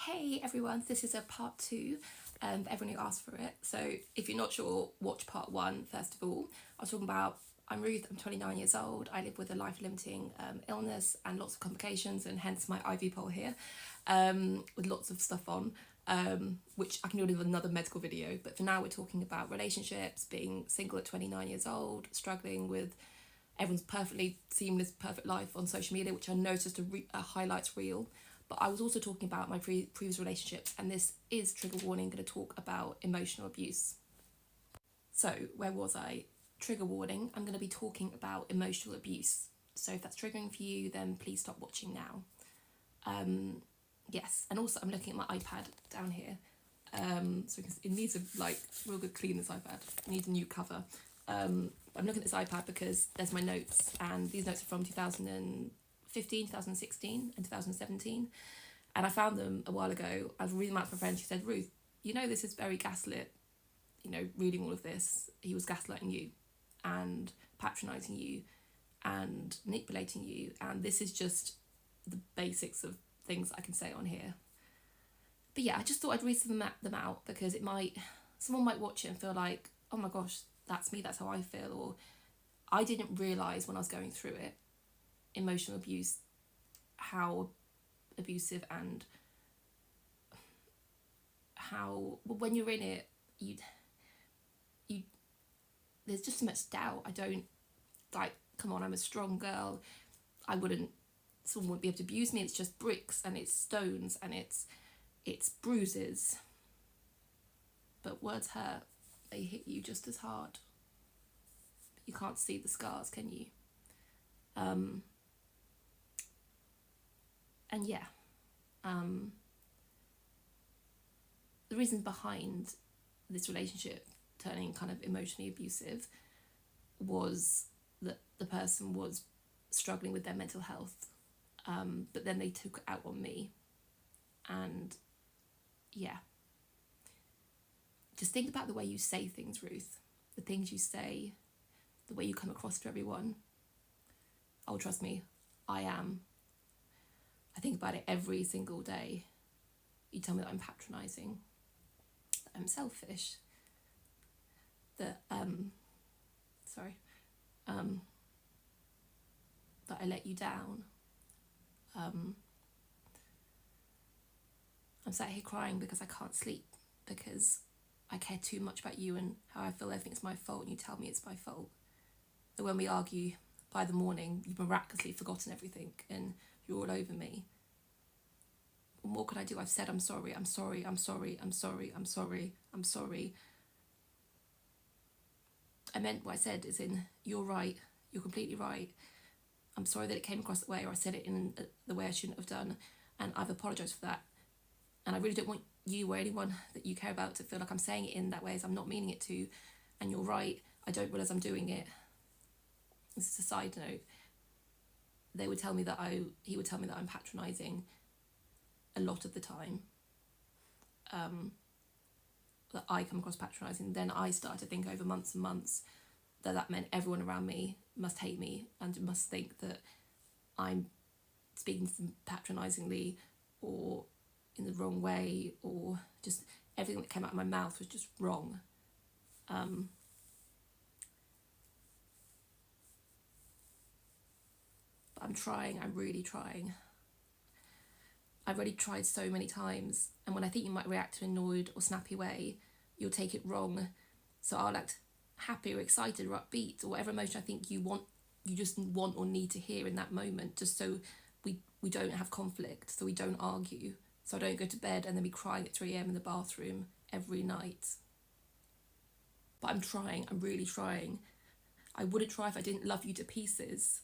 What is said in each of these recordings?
Hey everyone, this is a part two, everyone who asked for it. So if you're not sure, watch part one first of all. I was talking about, I'm Ruth, I'm 29 years old, I live with a life-limiting illness and lots of complications, and hence my IV pole here, with lots of stuff on, which I can do in another medical video. But for now we're talking about relationships, being single at 29 years old, struggling with everyone's perfectly seamless, perfect life on social media, which I noticed a highlights reel. But I was also talking about my previous relationships, and this is trigger warning, going to talk about emotional abuse. So where was I? Trigger warning, I'm going to be talking about emotional abuse. So if that's triggering for you, then please stop watching now. Yes, and also I'm looking at my iPad down here. So it needs a real good clean, this iPad. It needs a new cover. I'm looking at this iPad because there's my notes, and these notes are from 2015, 2016 and 2017, and I found them a while ago. I was reading them out to my friend. She said, Ruth, this is very gaslit, reading all of this. He was gaslighting you and patronising you and manipulating you, and this is just the basics of things I can say on here. But yeah, I just thought I'd read them out because someone might watch it and feel like, oh my gosh, that's me, that's how I feel, or I didn't realise when I was going through it, emotional abuse, how abusive and how when you're in it, you there's just so much doubt. I don't come on, I'm a strong girl. Someone wouldn't be able to abuse me. It's just bricks and it's stones and it's bruises. But words hurt. They hit you just as hard. But you can't see the scars, can you? And yeah, the reason behind this relationship turning kind of emotionally abusive was that the person was struggling with their mental health, but then they took it out on me. And yeah, just think about the way you say things, Ruth. The things you say, the way you come across to everyone. Oh, trust me, I think about it every single day. You tell me that I'm patronising, that I'm selfish, that that I let you down. I'm sat here crying because I can't sleep, because I care too much about you and how I feel everything's my fault, and you tell me it's my fault. That when we argue, by the morning, you've miraculously forgotten everything and you're all over me. And what could I do? I've said I'm sorry, I'm sorry, I'm sorry, I'm sorry, I'm sorry, I'm sorry. I meant what I said, as in, you're right, you're completely right. I'm sorry that it came across that way, or I said it in the way I shouldn't have done, and I've apologised for that. And I really don't want you or anyone that you care about to feel like I'm saying it in that way, as I'm not meaning it to. And you're right, I don't realise I'm doing it. This is a side note. He would tell me that I'm patronising a lot of the time. That I come across patronising. Then I started to think over months and months that meant everyone around me must hate me and must think that I'm speaking to them patronisingly or in the wrong way, or just everything that came out of my mouth was just wrong. But I'm trying, I'm really trying. I've already tried so many times, and when I think you might react to an annoyed or snappy way, you'll take it wrong. So I'll act happy or excited or upbeat or whatever emotion I think you just want or need to hear in that moment, just so we don't have conflict, so we don't argue, so I don't go to bed and then be crying at 3 a.m. in the bathroom every night. But I'm trying, I'm really trying. I wouldn't try if I didn't love you to pieces.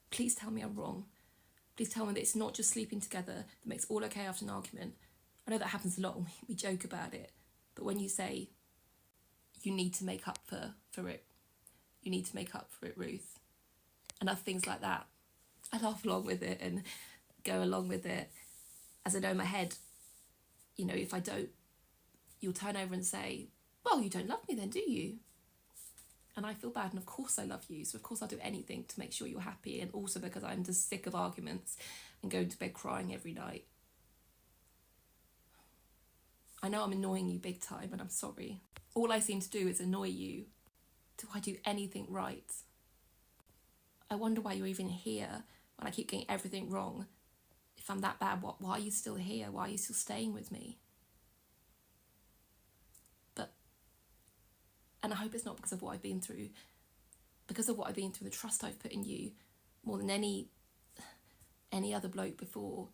Please tell me I'm wrong. Please tell me that it's not just sleeping together that makes all okay after an argument. I know that happens a lot and we joke about it, but when you say you need to make up for it, you need to make up for it, Ruth, and other things like that, I laugh along with it and go along with it, as I know in my head, if I don't, you'll turn over and say, well, you don't love me then, do you? And I feel bad, and of course I love you, so of course I'll do anything to make sure you're happy, and also because I'm just sick of arguments and going to bed crying every night. I know I'm annoying you big time, and I'm sorry. All I seem to do is annoy you. Do I do anything right? I wonder why you're even here when I keep getting everything wrong. If I'm that bad, why are you still here? Why are you still staying with me? And I hope it's not because of what I've been through. Because of what I've been through, the trust I've put in you, more than any other bloke before.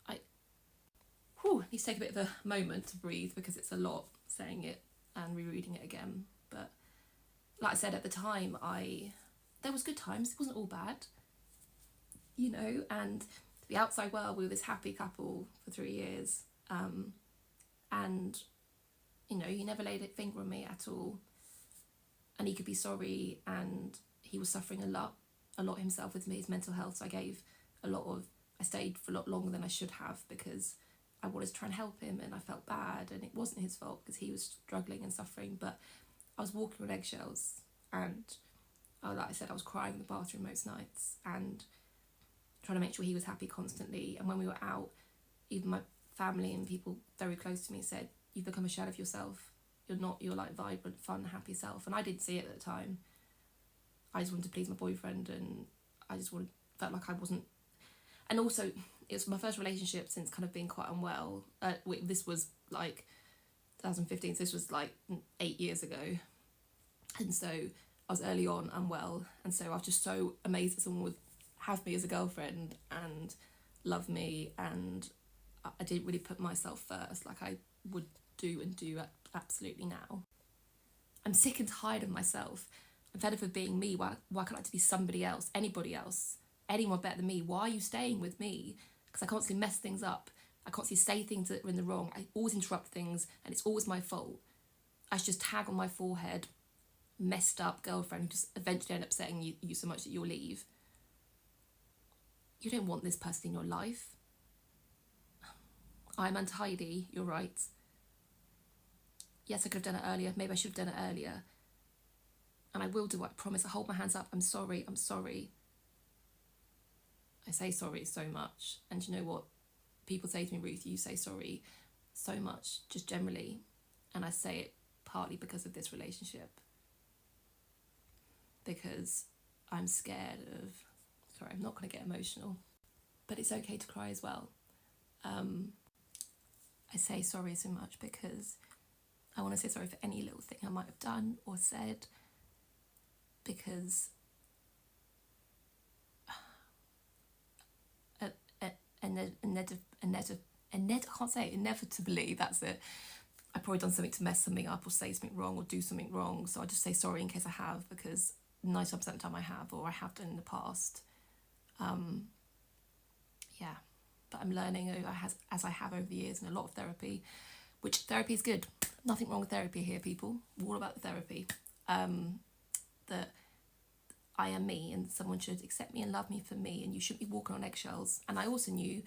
I need to take a bit of a moment to breathe, because it's a lot saying it and rereading it again. But like I said, at the time, there was good times. It wasn't all bad, you know. And the outside world, we were this happy couple for 3 years, and you know, he never laid a finger on me at all. And he could be sorry, and he was suffering a lot himself with me, his mental health. So I stayed for a lot longer than I should have, because I wanted to try and help him, and I felt bad, and it wasn't his fault because he was struggling and suffering. But I was walking on eggshells, and like I said, I was crying in the bathroom most nights and trying to make sure he was happy constantly. And when we were out, even my family and people very close to me said, "You've become a shell of yourself. You're not your like vibrant, fun, happy self." And I didn't see it at the time. I just wanted to please my boyfriend, and I just felt like I wasn't. And also, it was my first relationship since kind of being quite unwell. This was like 2015, so this was like 8 years ago. And so I was early on unwell, and so I was just so amazed that someone would have me as a girlfriend and love me, and I didn't really put myself first like I would do absolutely now. I'm sick and tired of myself. I'm fed up of being me. Why can't I like to be somebody else, anybody else, anyone better than me? Why are you staying with me? Because I constantly mess things up. I constantly say things that are in the wrong. I always interrupt things, and it's always my fault. I should just tag on my forehead, messed up girlfriend who just eventually end up upsetting you so much that you'll leave. You don't want this person in your life. I'm untidy, you're right. Yes, I could have done it earlier. Maybe I should have done it earlier. And I will do it, I promise. I hold my hands up. I'm sorry. I say sorry so much. And you know what? People say to me, "Ruth, you say sorry so much, just generally." And I say it partly because of this relationship. Because I'm scared of... Sorry, I'm not going to get emotional. But it's okay to cry as well. I say sorry so much because I want to say sorry for any little thing I might have done or said, because inevitably, that's it. I've probably done something to mess something up or say something wrong or do something wrong. So I just say sorry in case I have, because 90% of the time I have, or I have done in the past. Yeah, but I'm learning as I have over the years, and a lot of therapy, which therapy is good. Nothing wrong with therapy here, people. We're all about the therapy. That I am me, and someone should accept me and love me for me, and you shouldn't be walking on eggshells. And I also knew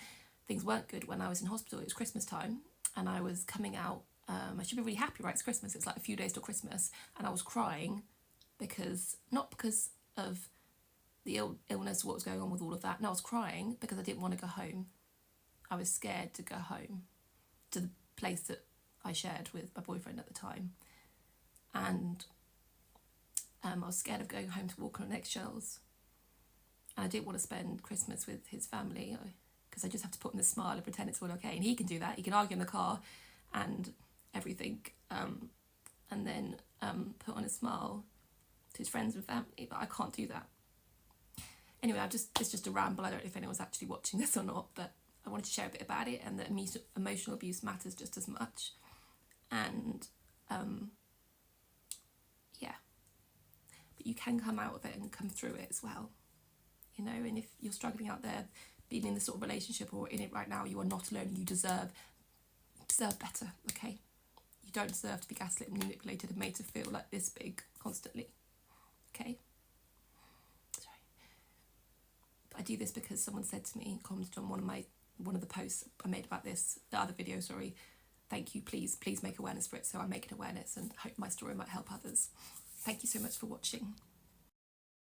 things weren't good when I was in hospital. It was Christmas time, and I was coming out. I should be really happy, right? It's Christmas. It's like a few days till Christmas, and I was crying not because of the illness, what was going on with all of that. No, I was crying because I didn't want to go home. I was scared to go home to the place that I shared with my boyfriend at the time, and I was scared of going home to walk on eggshells, and I didn't want to spend Christmas with his family, because I just have to put on this smile and pretend it's all okay. And he can do that. He can argue in the car and everything, and then put on a smile to his friends and family, but I can't do that. Anyway, it's just a ramble. I don't know if anyone's actually watching this or not, but I wanted to share a bit about it, and that emotional abuse matters just as much. And yeah, but you can come out of it and come through it as well, you know. And if you're struggling out there, being in this sort of relationship or in it right now, you are not alone. You deserve better, okay? You don't deserve to be gaslit and manipulated and made to feel like this big constantly, okay? Sorry. But I do this because someone said to me, commented on one of the posts I made about this, the other video, sorry, "Thank you, please make awareness for it." So I'm making awareness, and hope my story might help others. Thank you so much for watching.